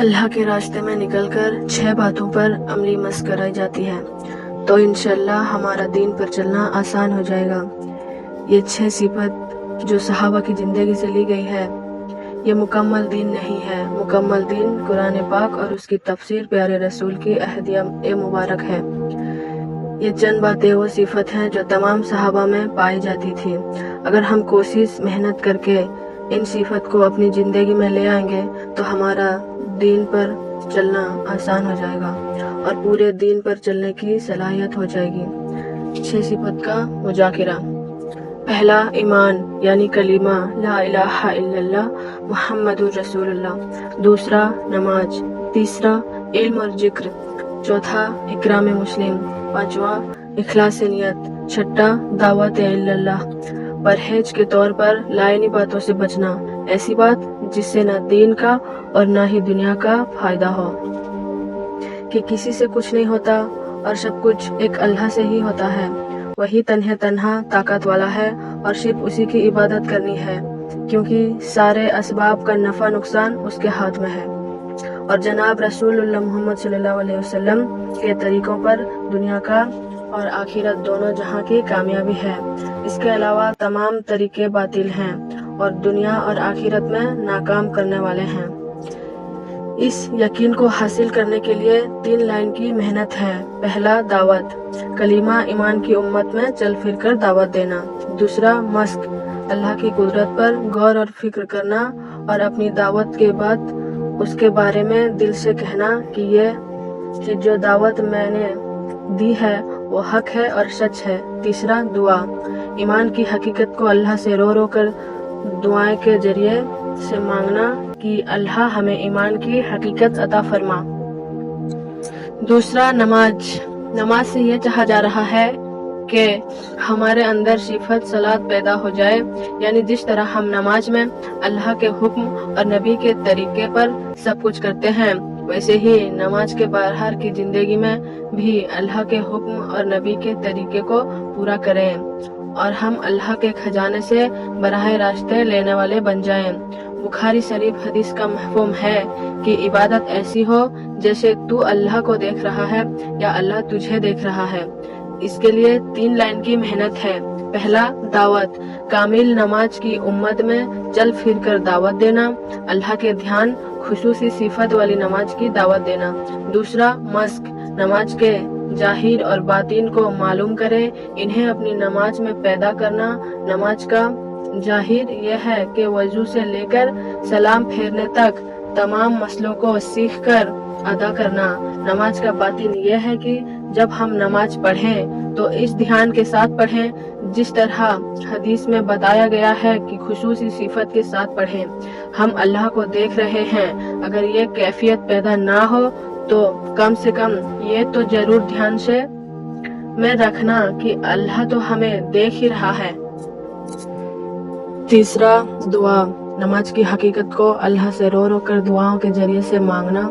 اللہ کے راستے میں نکل کر 6 باتوں پر عملی مشق کرائی جاتی ہے تو انشاءاللہ ہمارا دین پر چلنا آسان ہو جائے گا۔ یہ 6 صفت جو صحابہ کی زندگی سے لی گئی ہے، یہ مکمل دین نہیں ہے۔ مکمل دین قرآن پاک اور اس کی تفسیر پیارے رسول کی اہدیہ مبارک ہے۔ یہ چند باتیں وہ صفت ہیں جو تمام صحابہ میں پائی جاتی تھی۔ اگر ہم کوشش محنت کر کے ان صفت کو اپنی زندگی میں لے آئیں گے تو ہمارا دین پر چلنا آسان ہو جائے گا اور پورے دین پر چلنے کی صلاحیت ہو جائے گی۔ 6 صفت کا مذاکرہ۔ پہلا، ایمان یعنی کلمہ لا الہ الا اللہ محمد رسول اللہ۔ دوسرا، نماز۔ تیسرا، علم اور ذکر۔ چوتھا، اکرام مسلم۔ پانچواں، اخلاص نیت۔ چھٹا، دعوت اللہ۔ پرہیز کے طور پر لائنی باتوں سے بچنا، ایسی بات جس سے نہ دین کا اور نہ ہی دنیا کا فائدہ ہو، کہ کسی سے کچھ نہیں ہوتا اور سب کچھ ایک اللہ سے ہی ہوتا ہے۔ وہی تنہا طاقت والا ہے اور صرف اسی کی عبادت کرنی ہے، کیونکہ سارے اسباب کا نفع نقصان اس کے ہاتھ میں ہے۔ اور جناب رسول اللہ محمد صلی اللہ علیہ وسلم کے طریقوں پر دنیا کا اور آخرت دونوں جہاں کی کامیابی ہے۔ اس کے علاوہ تمام طریقے باطل ہیں اور دنیا اور آخرت میں ناکام کرنے والے ہیں۔ اس یقین کو حاصل کرنے کے لیے 3 لائن کی محنت ہے۔ پہلا، دعوت، کلمہ ایمان کی امت میں چل پھر کر دعوت دینا۔ دوسرا، مشق، اللہ کی قدرت پر غور اور فکر کرنا اور اپنی دعوت کے بعد اس کے بارے میں دل سے کہنا کہ جو دعوت میں نے دی ہے وہ حق ہے اور سچ ہے۔ تیسرا، دعا، ایمان کی حقیقت کو اللہ سے رو رو کر دعائیں کے ذریعے سے مانگنا کہ اللہ ہمیں ایمان کی حقیقت عطا فرما۔ دوسرا، نماز۔ نماز سے یہ چاہا جا رہا ہے کہ ہمارے اندر صفت صلاۃ پیدا ہو جائے، یعنی جس طرح ہم نماز میں اللہ کے حکم اور نبی کے طریقے پر سب کچھ کرتے ہیں، ویسے ہی نماز کے باہر کی زندگی میں بھی اللہ کے حکم اور نبی کے طریقے کو پورا کریں اور ہم اللہ کے خزانے سے براہ راست لینے والے بن جائیں۔ بخاری شریف حدیث کا مفہوم ہے کہ عبادت ایسی ہو جیسے تو اللہ کو دیکھ رہا ہے یا اللہ تجھے دیکھ رہا ہے۔ اس کے لیے 3 لائن کی محنت ہے۔ پہلا، دعوت، کامل نماز کی امت میں چل پھر کر دعوت دینا، اللہ کے دھیان خصوصی صفت والی نماز کی دعوت دینا۔ دوسرا، مشق، نماز کے ظاہر اور باطن کو معلوم کریں، انہیں اپنی نماز میں پیدا کرنا۔ نماز کا ظاہر یہ ہے کہ وضو سے لے کر سلام پھیرنے تک تمام مسلوں کو سیکھ کر ادا کرنا۔ نماز کا باطن یہ ہے کہ جب ہم نماز پڑھیں تو اس دھیان کے ساتھ پڑھیں جس طرح حدیث میں بتایا گیا ہے کہ خصوصی صفت کے ساتھ پڑھیں۔ ہم اللہ کو دیکھ رہے ہیں، اگر یہ کیفیت پیدا نہ ہو تو کم سے کم یہ تو ضرور دھیان سے میں رکھنا کہ اللہ تو ہمیں دیکھ ہی رہا ہے۔ تیسرا، دعا، نماز کی حقیقت کو اللہ سے رو رو کر دعاؤں کے ذریعے سے مانگنا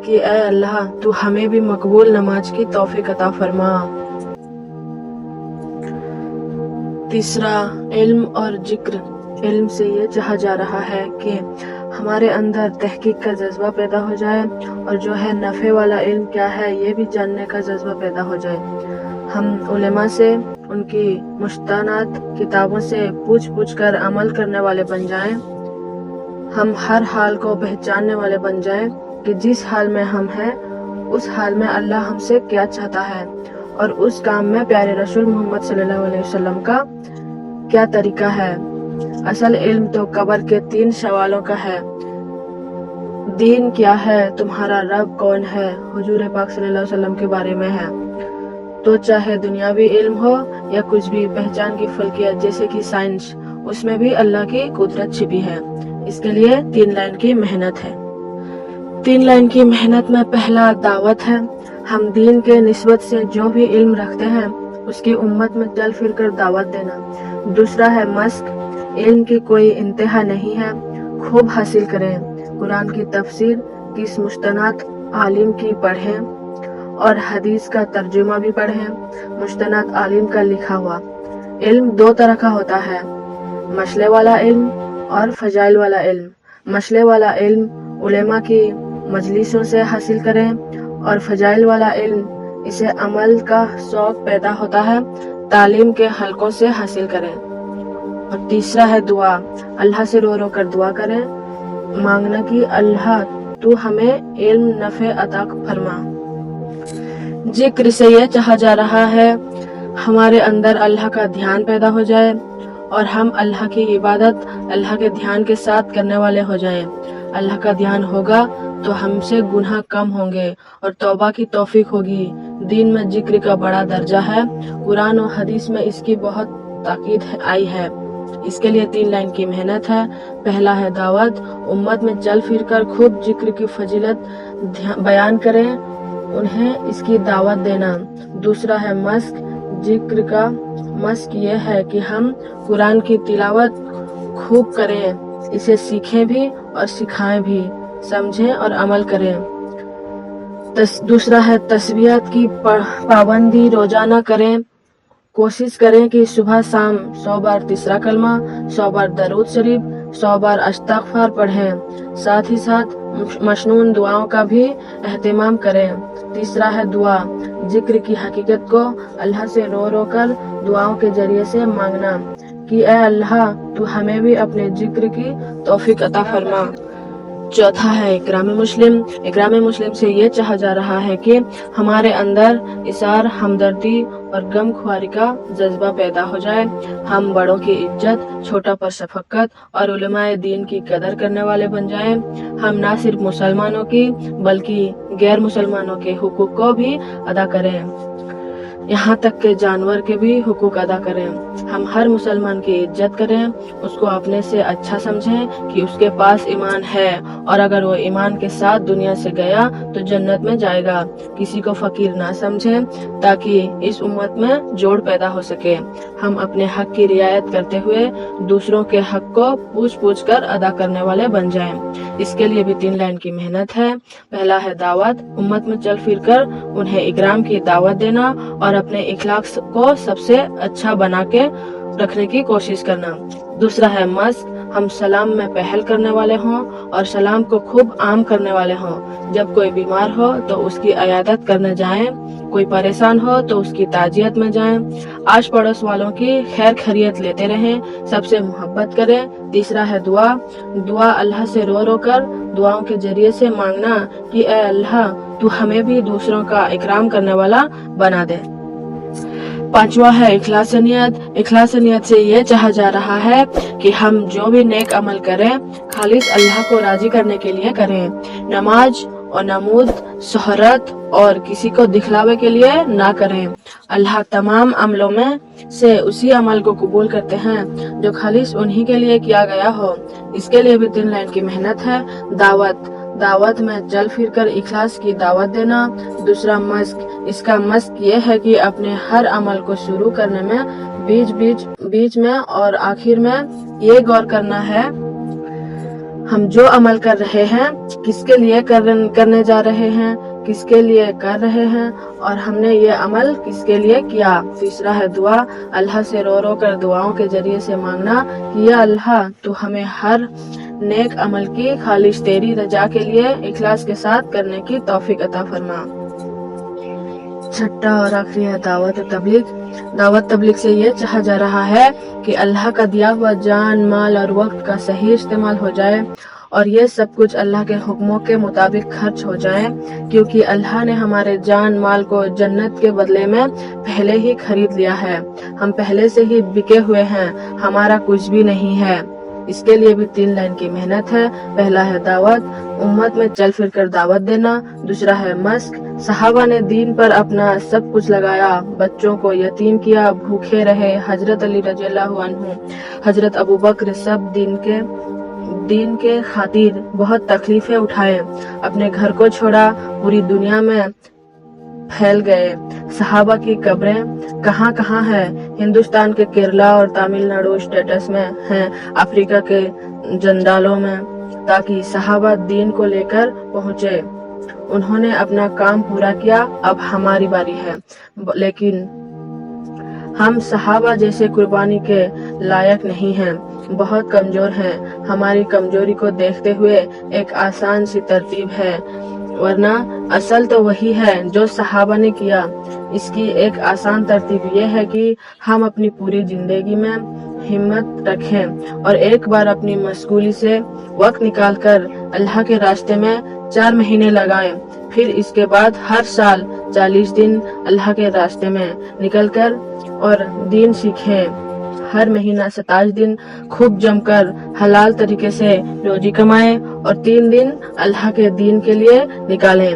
کہ اے اللہ تو ہمیں بھی مقبول نماز کی توفیق عطا فرما۔ تیسرا، علم اور ذکر۔ علم سے یہ چاہا جا رہا ہے کہ ہمارے اندر تحقیق کا جذبہ پیدا ہو جائے اور جو ہے نفع والا علم کیا ہے یہ بھی جاننے کا جذبہ پیدا ہو جائے۔ ہم علماء سے، ان کی مستند کتابوں سے پوچھ کر عمل کرنے والے بن جائیں۔ ہم ہر حال کو پہچاننے والے بن جائیں کہ جس حال میں ہم ہیں اس حال میں اللہ ہم سے کیا چاہتا ہے اور اس کام میں پیارے رسول محمد صلی اللہ علیہ وسلم کا کیا طریقہ ہے۔ اصل علم تو قبر کے 3 سوالوں کا ہے۔ دین کیا ہے، تمہارا رب کون ہے، حضور پاک صلی اللہ علیہ وسلم کے بارے میں ہے۔ تو چاہے دنیاوی علم ہو یا کچھ بھی پہچان کی فلکیت جیسے کہ سائنس، اس میں بھی اللہ کی قدرت چھپی ہے۔ اس کے لیے 3 لائن کی محنت ہے۔ 3 لائن کی محنت میں پہلا، دعوت ہے۔ ہم دین کے نسبت سے جو بھی علم رکھتے ہیں اس کی امت میں چل پھر کر دعوت دینا۔ دوسرا ہے مشق، علم کی کوئی انتہا نہیں ہے، خوب حاصل کریں۔ قرآن کی تفسیر کس مستند عالم کی پڑھیں اور حدیث کا ترجمہ بھی پڑھیں، مستند عالم کا لکھا ہوا۔ علم 2 طرح کا ہوتا ہے، مسئلے والا علم اور فضائل والا علم۔ مسئلے والا علم علماء کی مجلسوں سے حاصل کریں، اور فضائل والا علم، اسے عمل کا شوق پیدا ہوتا ہے، تعلیم کے حلقوں سے حاصل کریں۔ اور تیسرا ہے دعا، اللہ سے رو رو کر دعا کریں، مانگنا کہ اللہ تو ہمیں علم نافع عطا فرما۔ ذکر سے یہ چاہا جا رہا ہے ہمارے اندر اللہ کا دھیان پیدا ہو جائے اور ہم اللہ کی عبادت اللہ کے دھیان کے ساتھ کرنے والے ہو جائیں۔ اللہ کا دھیان ہوگا تو ہم سے گناہ کم ہوں گے اور توبہ کی توفیق ہوگی۔ دین میں ذکر کا بڑا درجہ ہے، قرآن و حدیث میں اس کی بہت تاکید آئی ہے۔ اس کے لیے 3 لائن کی محنت ہے۔ پہلا ہے دعوت، امت میں چل پھر کر خوب ذکر کی فضیلت بیان کریں، انہیں اس کی دعوت دینا۔ دوسرا ہے مشق، ذکر کا مشق یہ ہے کہ ہم قرآن کی تلاوت خوب کریں، اسے سیکھیں بھی اور سکھائیں بھی، سمجھیں اور عمل کریں۔ دوسرا ہے تسبیحات کی پابندی روزانہ کریں، کوشش کریں کہ صبح شام 100 بار تیسرا کلمہ، 100 بار درود شریف، 100 بار استغفار پڑھیں، ساتھ ہی ساتھ مسنون دعاؤں کا بھی اہتمام کریں۔ تیسرا ہے دعا، ذکر کی حقیقت کو اللہ سے رو رو کر دعاؤں کے ذریعے سے مانگنا کہ اے اللہ تو ہمیں بھی اپنے ذکر کی توفیق عطا فرما۔ چوتھا ہے اکرام مسلم۔ اکرام مسلم سے یہ چاہا جا رہا ہے کہ ہمارے اندر اثار ہمدردی اور غم خواری کا جذبہ پیدا ہو جائے، ہم بڑوں کی عزت، چھوٹا پر شفقت اور علماء دین کی قدر کرنے والے بن جائیں۔ ہم نہ صرف مسلمانوں کی بلکہ غیر مسلمانوں کے حقوق کو بھی ادا کریں، یہاں تک کہ جانور کے بھی حقوق ادا کریں۔ ہم ہر مسلمان کی عزت کریں، اس کو اپنے سے اچھا سمجھیں کہ اس کے پاس ایمان ہے، اور اگر وہ ایمان کے ساتھ دنیا سے گیا تو جنت میں جائے گا۔ کسی کو فقیر نہ سمجھیں تاکہ اس امت میں جوڑ پیدا ہو سکے۔ ہم اپنے حق کی رعایت کرتے ہوئے دوسروں کے حق کو پوچھ پوچھ کر ادا کرنے والے بن جائیں۔ اس کے لیے بھی 3 لائن کی محنت ہے۔ پہلا ہے دعوت، امت میں چل پھر کر انہیں اکرام کی دعوت دینا اور اپنے اخلاق کو سب سے اچھا بنا کے رکھنے کی کوشش کرنا۔ دوسرا ہے مشق، ہم سلام میں پہل کرنے والے ہوں اور سلام کو خوب عام کرنے والے ہوں۔ جب کوئی بیمار ہو تو اس کی عیادت کرنے جائیں، کوئی پریشان ہو تو اس کی تعزیت میں جائیں، آس پڑوس والوں کی خیر خیریت لیتے رہیں، سب سے محبت کریں۔ تیسرا ہے دعا، دعا اللہ سے رو رو کر دعاؤں کے ذریعے سے مانگنا کہ اے اللہ تو ہمیں بھی دوسروں کا اکرام کرنے والا بنا دے۔ پانچواں ہے اخلاص نیت۔ اخلاص نیت سے یہ چاہا جا رہا ہے کہ ہم جو بھی نیک عمل کریں خالص اللہ کو راضی کرنے کے لیے کریں، نماز اور نمود، شہرت اور کسی کو دکھلاوے کے لیے نہ کریں۔ اللہ تمام عملوں میں سے اسی عمل کو قبول کرتے ہیں جو خالص انہی کے لیے کیا گیا ہو۔ اس کے لیے بھی 3 لائن کی محنت ہے۔ دعوت میں چل پھر کر اخلاص کی دعوت دینا۔ دوسرا مشق، اس کا مشق یہ ہے کہ اپنے ہر عمل کو شروع کرنے میں بیچ میں اور آخر میں یہ غور کرنا ہے ہم جو عمل کر رہے ہیں کس کے لیے کرنے جا رہے ہیں، کس کے لیے کر رہے ہیں اور ہم نے یہ عمل کس کے لیے کیا۔ تیسرا ہے دعا، اللہ سے رو رو کر دعاؤں کے ذریعے سے مانگنا کہ یا اللہ تو ہمیں ہر نیک عمل کی خالص تیری رضا کے لیے اخلاص کے ساتھ کرنے کی توفیق عطا فرما۔ چھٹا اور آخری ہے دعوت تبلیغ۔ دعوت تبلیغ سے یہ چاہا جا رہا ہے کہ اللہ کا دیا ہوا جان، مال اور وقت کا صحیح استعمال ہو جائے اور یہ سب کچھ اللہ کے حکموں کے مطابق خرچ ہو جائے، کیونکہ اللہ نے ہمارے جان مال کو جنت کے بدلے میں پہلے ہی خرید لیا ہے۔ ہم پہلے سے ہی بکے ہوئے ہیں، ہمارا کچھ بھی نہیں ہے۔ اس کے لیے بھی 3 لائن کی محنت ہے۔ پہلا ہے دعوت، امت میں چل پھر کر دعوت دینا۔ دوسرا ہے مشق، صحابہ نے دین پر اپنا سب کچھ لگایا، بچوں کو یتیم کیا، بھوکے رہے، حضرت علی رضی اللہ عنہ، حضرت ابوبکر سب دین کے خاطر بہت تکلیفیں اٹھائے، اپنے گھر کو چھوڑا، پوری دنیا میں پھیل گئے۔ صحابہ کی قبریں کہاں کہاں ہیں؟ ہندوستان کے کیرلا اور تامل ناڈو اسٹیٹس میں ہیں، افریقہ کے جندالوں میں، تاکہ صحابہ دین کو لے کر پہنچے۔ انہوں نے اپنا کام پورا کیا، اب ہماری باری ہے، لیکن ہم صحابہ جیسے قربانی کے لائق نہیں ہیں، بہت کمزور ہیں۔ ہماری کمزوری کو دیکھتے ہوئے ایک آسان سی ترتیب ہے، ورنہ اصل تو وہی ہے جو صحابہ نے کیا۔ اس کی ایک آسان ترتیب یہ ہے کہ ہم اپنی پوری زندگی میں ہمت رکھیں اور ایک بار اپنی مشغولی سے وقت نکال کر اللہ کے راستے میں 4 مہینے لگائیں، پھر اس کے بعد ہر سال 40 دن اللہ کے راستے میں نکل کر اور دین سیکھیں۔ ہر مہینہ 27 دن خوب جم کر حلال طریقے سے روزی کمائیں اور 3 دن اللہ کے دین کے لیے نکالیں۔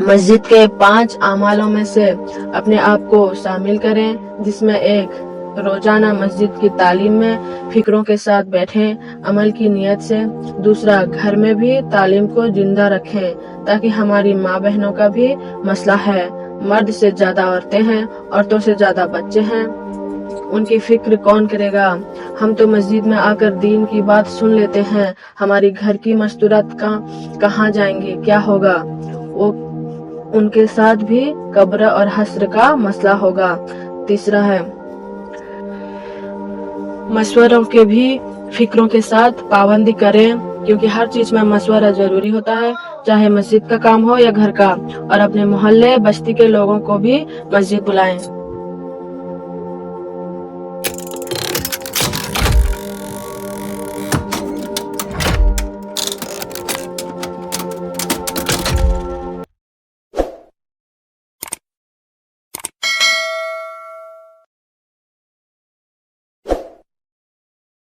مسجد کے 5 اعمالوں میں سے اپنے آپ کو شامل کریں، جس میں ایک روزانہ مسجد کی تعلیم میں فکروں کے ساتھ بیٹھیں عمل کی نیت سے، دوسرا گھر میں بھی تعلیم کو زندہ رکھیں تاکہ ہماری ماں بہنوں کا بھی مسئلہ ہے، مرد سے زیادہ عورتیں ہیں، عورتوں سے زیادہ بچے ہیں، ان کی فکر کون کرے گا؟ ہم تو مسجد میں آ کر دین کی بات سن لیتے ہیں، ہماری گھر کی مستورات کہاں جائیں گی، کیا ہوگا؟ وہ ان کے ساتھ بھی قبر اور حشر کا مسئلہ ہوگا۔ تیسرا ہے مشوروں کے بھی فکروں کے ساتھ پابندی کریں، کیونکہ ہر چیز میں مشورہ ضروری ہوتا ہے، چاہے مسجد کا کام ہو یا گھر کا، اور اپنے محلے بستی کے لوگوں کو بھی مسجد بلائیں۔